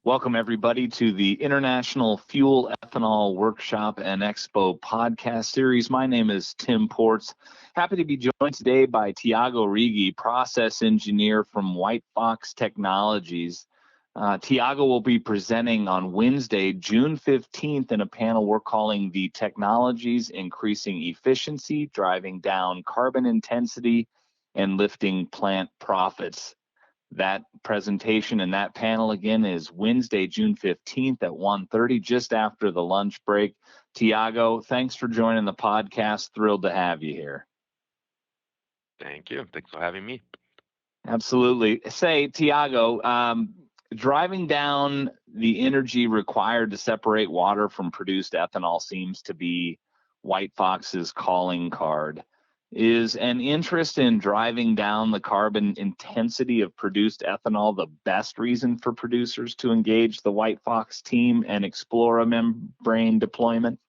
Welcome, everybody, to the International Fuel Ethanol Workshop and Expo podcast series. My name is Tim Ports. Happy to be joined today by Thiago Righi, process engineer from Whitefox Technologies. Thiago will be presenting on Wednesday, June 15th, in a panel we're calling the Technologies Increasing Efficiency, Driving Down Carbon Intensity, and Lifting Plant Profits. That presentation and that panel again is Wednesday, June 15th at 1:30, just after the lunch break. Thiago, thanks for joining the podcast. Thrilled to have you here. Thank you. Thanks for having me. Absolutely. Say, Thiago, driving down the energy required to separate water from produced ethanol seems to be Whitefox's calling card. Is an interest in driving down the carbon intensity of produced ethanol the best reason for producers to engage the Whitefox team and explore a membrane deployment?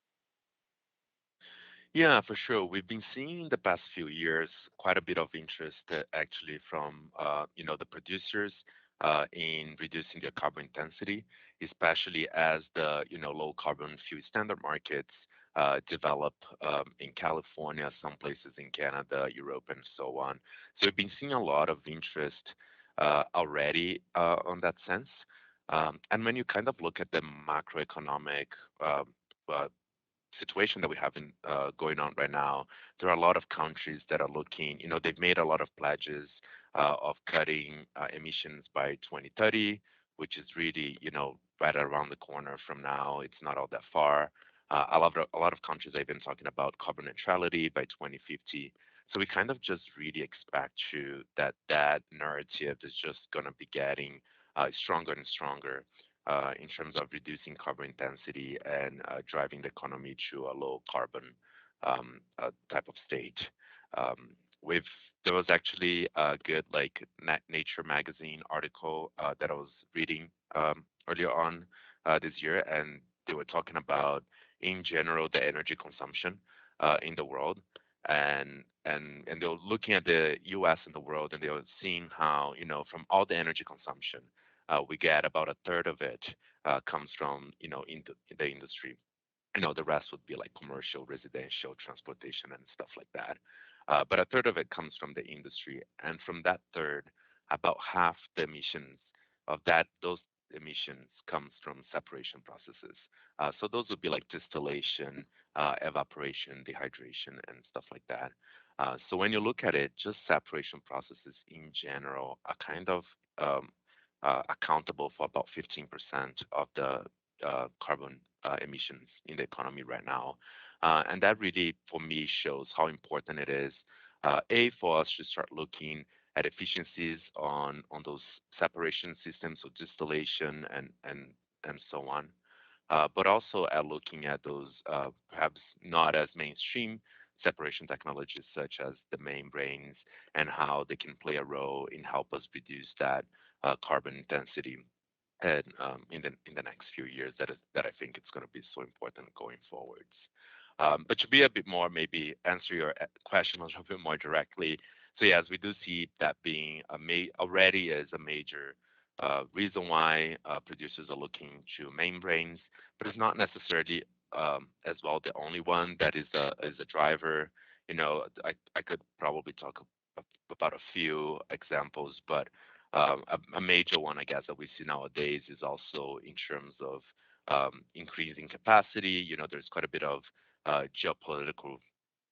Yeah, for sure. We've been seeing the past few years quite a bit of interest actually from the producers in reducing their carbon intensity, especially as the low carbon fuel standard markets develop in California, some places in Canada, Europe, and so on. So we've been seeing a lot of interest already on that sense. And when you kind of look at the macroeconomic uh, situation that we have going on right now, there are a lot of countries that are looking, they've made a lot of pledges of cutting emissions by 2030, which is really, right around the corner from now. It's not all that far. A lot of countries have been talking about carbon neutrality by 2050. So we kind of just really expect that narrative is just going to be getting stronger and stronger in terms of reducing carbon intensity and driving the economy to a low carbon type of state. Um, with There was actually a good Nature magazine article that I was reading earlier on this year, and they were talking about in general the energy consumption in the world, and they were looking at the U.S. and the world, and they were seeing how from all the energy consumption we get about a third of it comes from in the industry. The rest would be like commercial, residential, transportation, and stuff like that. But a third of it comes from the industry, and from that third, about half the emissions of those emissions comes from separation processes. So those would be like distillation, evaporation, dehydration, and stuff like that. So when you look at it, just separation processes in general are kind of accountable for about 15% of the carbon emissions in the economy right now. And that really, for me, shows how important it is, for us to start looking at efficiencies on those separation systems, so distillation and so on. But also at looking at those perhaps not as mainstream separation technologies such as the membranes and how they can play a role in help us reduce that carbon intensity and in the next few years that I think it's going to be so important going forwards. But to be a bit more, maybe answer your question a little bit more directly. So yes, we do see that being already as a major reason why producers are looking to membranes, but it's not necessarily as well the only one that is a driver. I could probably talk about a few examples, but a major one, I guess, that we see nowadays is also in terms of increasing capacity. There's quite a bit of geopolitical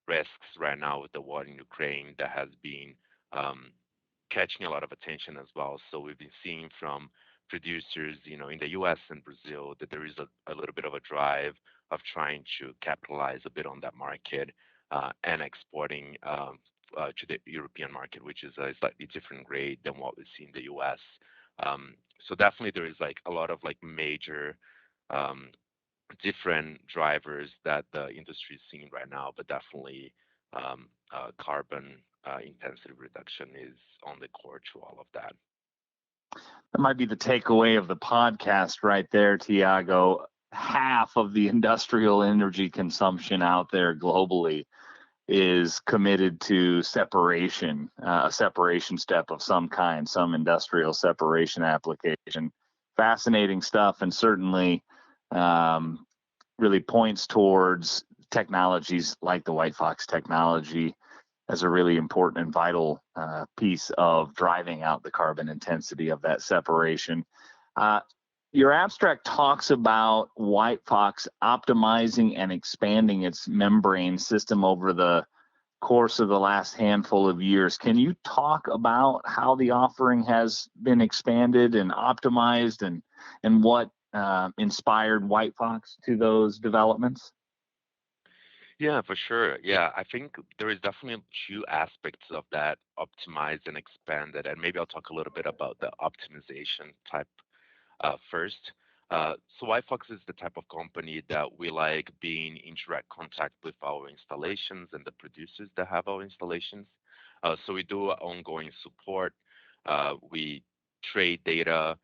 risks right now with the war in Ukraine that has been um, catching a lot of attention as well. So we've been seeing from producers, in the U.S. and Brazil, that there is a little bit of a drive of trying to capitalize a bit on that market and exporting to the European market, which is a slightly different grade than what we see in the U.S. So definitely there is like a lot of like major um, different drivers that the industry is seeing right now, but definitely carbon intensity reduction is on the core to all of that. That might be the takeaway of the podcast right there, Thiago. Half of the industrial energy consumption out there globally is committed to separation, a separation step of some kind, some industrial separation application. fascinating stuff, and certainly really points towards technologies like the Whitefox technology as a really important and vital piece of driving out the carbon intensity of that separation. Your abstract talks about Whitefox optimizing and expanding its membrane system over the course of the last handful of years. Can you talk about how the offering has been expanded and optimized, and what inspired Whitefox to those developments? Yeah, for sure. Yeah, I think there is definitely two aspects of that optimized and expanded, and maybe I'll talk a little bit about the optimization type first. So Whitefox is the type of company that we like being in direct contact with our installations and the producers that have our installations. So we do ongoing support. We trade data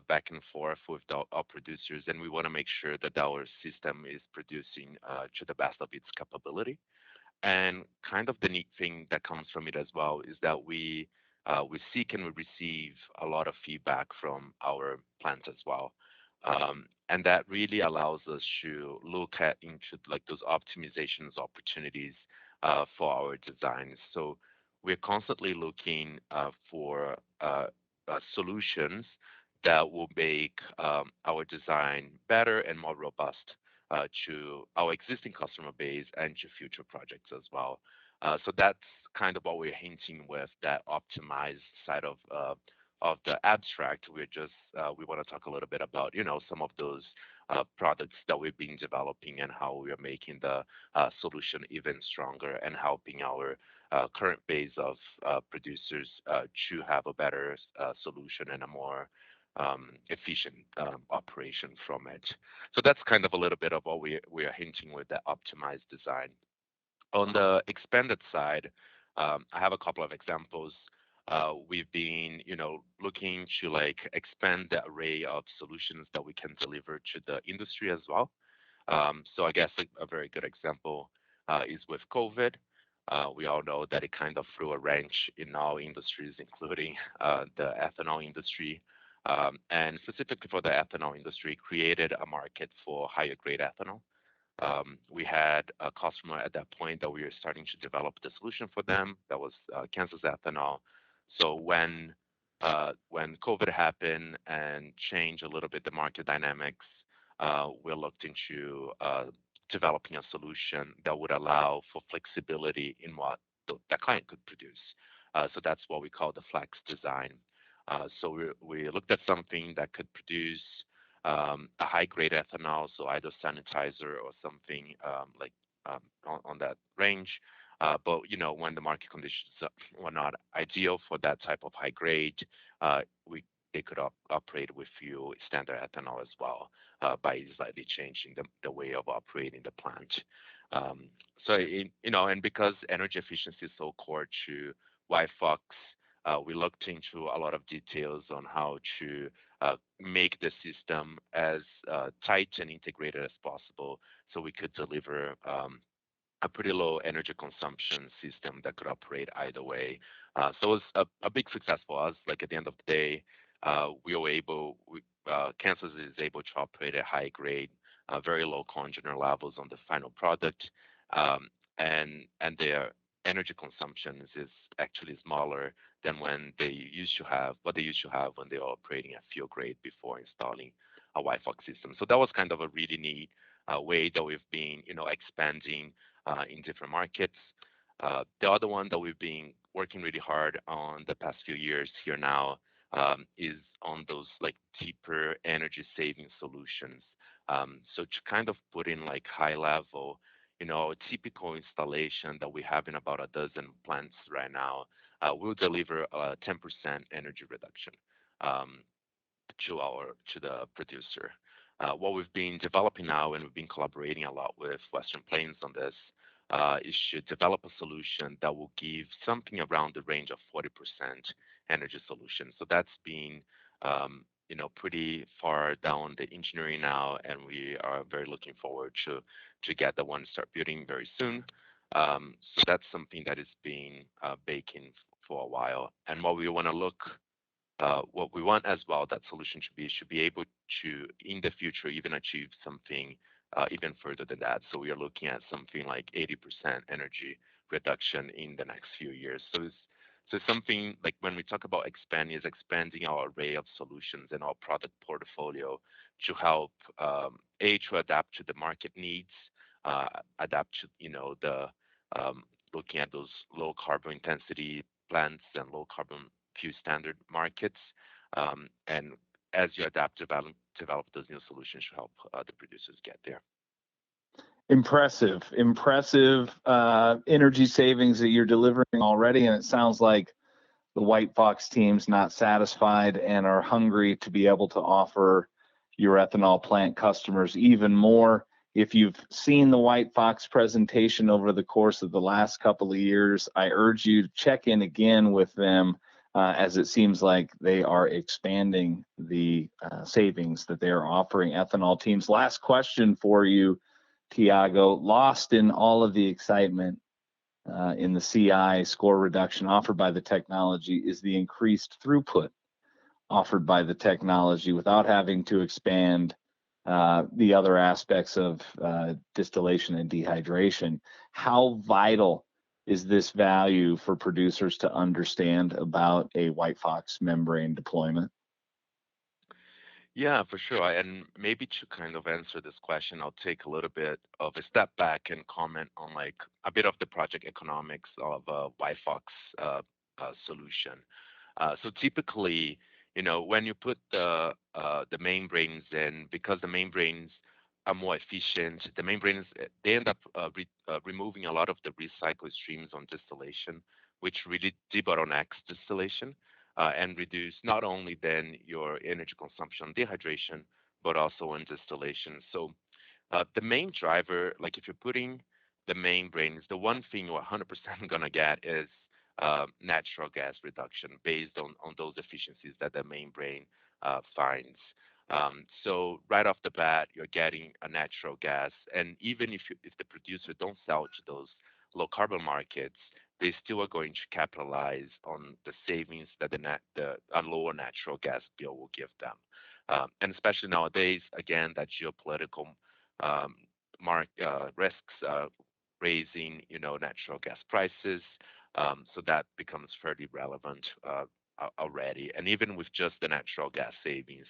back and forth with our producers, and we want to make sure that our system is producing to the best of its capability. And kind of the neat thing that comes from it as well is that we seek and we receive a lot of feedback from our plants as well. And that really allows us to look at into like those optimizations opportunities for our designs. So we're constantly looking for solutions that will make our design better and more robust to our existing customer base and to future projects as well. So that's kind of what we're hinting with that optimized side of the abstract. We want to talk a little bit about some of those products that we've been developing and how we are making the solution even stronger and helping our current base of producers to have a better solution and a more efficient operation from it. So that's kind of a little bit of what we are hinting with that optimized design. On the expanded side, I have a couple of examples. We've been, looking to like expand the array of solutions that we can deliver to the industry as well. So I guess a very good example is with COVID. We all know that it kind of threw a wrench in all industries, including the ethanol industry. And specifically for the ethanol industry, created a market for higher grade ethanol. We had a customer at that point that we were starting to develop the solution for them. That was Kansas Ethanol. So when COVID happened and changed a little bit the market dynamics, we looked into developing a solution that would allow for flexibility in what the client could produce. So that's what we call the flex design. So we looked at something that could produce a high-grade ethanol, so either sanitizer or something on that range. But when the market conditions were not ideal for that type of high grade, they could operate with fuel standard ethanol as well by slightly changing the way of operating the plant. And because energy efficiency is so core to Whitefox, we looked into a lot of details on how to make the system as tight and integrated as possible so we could deliver a pretty low energy consumption system that could operate either way. So it was a big success for us. Like at the end of the day, Kansas is able to operate at high grade, very low congener levels on the final product, and their energy consumption is actually smaller than what they used to have when they were operating at fuel grade before installing a Whitefox system. So that was kind of a really neat way that we've been, expanding in different markets. The other one that we've been working really hard on the past few years here now is on those like deeper energy saving solutions. So to kind of put in like high level, a typical installation that we have in about a dozen plants right now will deliver a 10% energy reduction to the producer. What we've been developing now, and we've been collaborating a lot with Western Plains on this, is to develop a solution that will give something around the range of 40% energy solution. So that's been pretty far down the engineering now, and we are very looking forward to get the one start building very soon. So that's something that is being baking for a while. And what we want to look what we want as well, that solution should be able to, in the future, even achieve something even further than that. So we are looking at something like 80% energy reduction in the next few years. So something like when we talk about expanding, is expanding our array of solutions and our product portfolio to help to adapt to the market needs, adapt to the looking at those low carbon intensity plants and low carbon few standard markets. And as you adapt, develop those new solutions to help the producers get there. Impressive energy savings that you're delivering already, and it sounds like the Whitefox team's not satisfied and are hungry to be able to offer your ethanol plant customers even more. If you've seen the Whitefox presentation over the course of the last couple of years, I urge you to check in again with them, as it seems like they are expanding the savings that they are offering ethanol teams. Last question for you, Thiago. Lost in all of the excitement in the CI score reduction offered by the technology is the increased throughput offered by the technology without having to expand the other aspects of distillation and dehydration. How vital is this value for producers to understand about a Whitefox membrane deployment? Yeah, for sure. And maybe to kind of answer this question, I'll take a little bit of a step back and comment on like a bit of the project economics of a Whitefox solution. So typically, when you put the membranes in, because the membranes are more efficient, the membranes they end up removing a lot of the recycled streams on distillation, which really debottlenecks distillation and reduce not only then your energy consumption on dehydration, but also on distillation. So the main driver, like if you're putting the membranes, the one thing you're 100% gonna get is natural gas reduction based on those efficiencies that the membrane finds. So right off the bat, you're getting a natural gas, and even if the producer don't sell to those low carbon markets, they still are going to capitalize on the savings that a lower natural gas bill will give them. And especially nowadays, again, that geopolitical um, risks raising, natural gas prices. So that becomes fairly relevant already. And even with just the natural gas savings,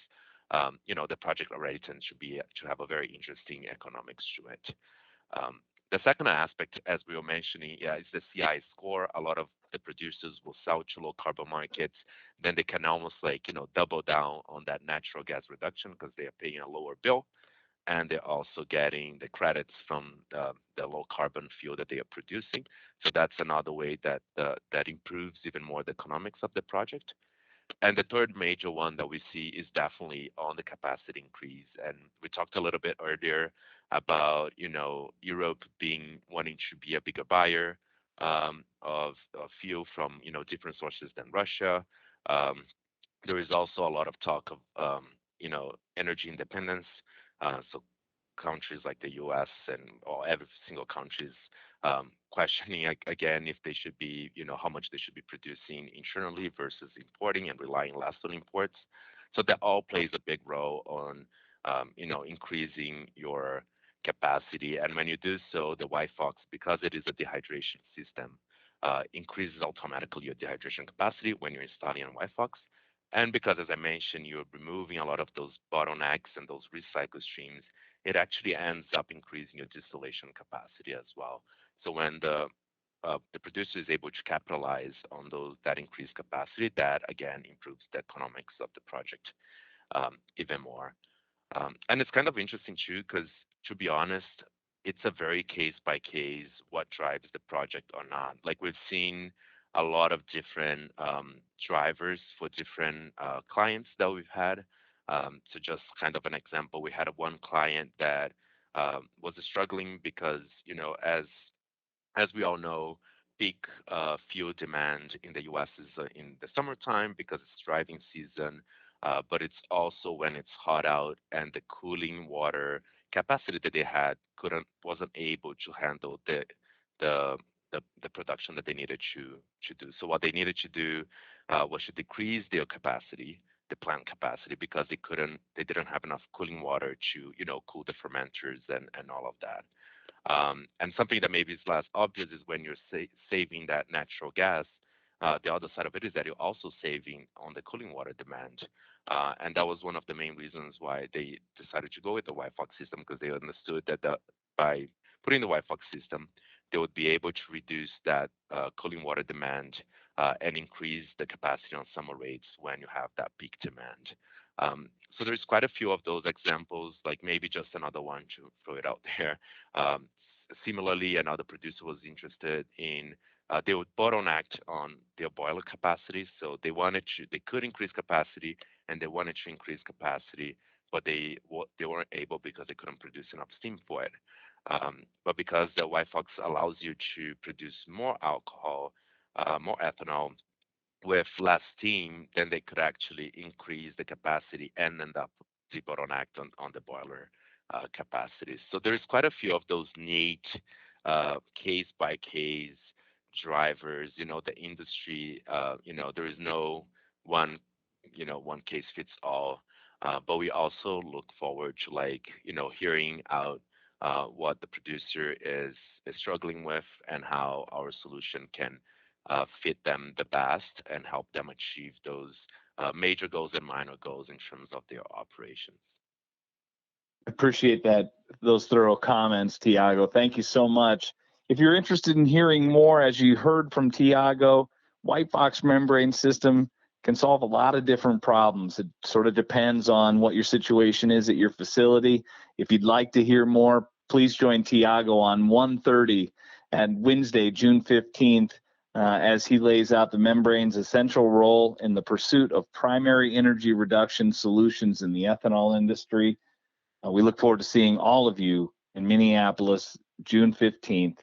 the project already tends to have a very interesting economics to it. The second aspect, as we were mentioning, yeah, is the CI score. A lot of the producers will sell to low carbon markets, then they can almost like double down on that natural gas reduction because they are paying a lower bill, and they're also getting the credits from the low carbon fuel that they are producing. So that's another way that improves even more the economics of the project. And the third major one that we see is definitely on the capacity increase. And we talked a little bit earlier about, Europe wanting to be a bigger buyer of fuel from, different sources than Russia. Um, there is also a lot of talk of, energy independence. So countries like the U.S. and or every single countries questioning again if they should be, how much they should be producing internally versus importing and relying less on imports. So that all plays a big role on, increasing your capacity. And when you do so, the Whitefox, because it is a dehydration system, increases automatically your dehydration capacity when you're installing on Whitefox. And because, as I mentioned, you're removing a lot of those bottlenecks and those recycle streams, it actually ends up increasing your distillation capacity as well. So when the producer is able to capitalize on that increased capacity, that again improves the economics of the project even more. And it's kind of interesting too, because to be honest, it's a very case by case what drives the project or not. Like we've seen a lot of different drivers for different clients that we've had. So just kind of an example, we had one client that was struggling because, as we all know, peak fuel demand in the U.S. is in the summertime because it's driving season, but it's also when it's hot out and the cooling water capacity that they had wasn't able to handle the the production that they needed to do. So what they needed to do was to decrease their capacity, the plant capacity, because they didn't have enough cooling water to, cool the fermenters and all of that. And something that maybe is less obvious is when you're saving that natural gas, the other side of it is that you're also saving on the cooling water demand. And that was one of the main reasons why they decided to go with the Whitefox system, because they understood that by putting the Whitefox system, they would be able to reduce that cooling water demand and increase the capacity on summer rates when you have that peak demand. So there's quite a few of those examples, like maybe just another one to throw it out there. Um, Similarly, another producer was interested in they would bottleneck on their boiler capacity, so they could increase capacity and they wanted to increase capacity, but they weren't able because they couldn't produce enough steam for it. But because the Whitefox allows you to produce more alcohol, more ethanol with less steam, then they could actually increase the capacity and end up debottlenecked on the boiler capacity. So there's quite a few of those neat case by case drivers. The industry, there is no one, one case fits all. But we also look forward to hearing out what the producer is struggling with and how our solution can fit them the best and help them achieve those major goals and minor goals in terms of their operations. Appreciate those thorough comments, Thiago. Thank you so much. If you're interested in hearing more, as you heard from Thiago, Whitefox membrane system can solve a lot of different problems. It sort of depends on what your situation is at your facility. If you'd like to hear more, please join Thiago on 1:30 and Wednesday, June 15th, as he lays out the membrane's essential role in the pursuit of primary energy reduction solutions in the ethanol industry. We look forward to seeing all of you in Minneapolis, June 15th.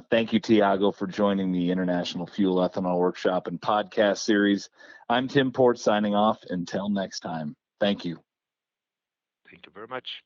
Thank you, Thiago, for joining the International Fuel Ethanol Workshop and podcast series. I'm Tim Port signing off. Until next time. Thank you. Thank you very much.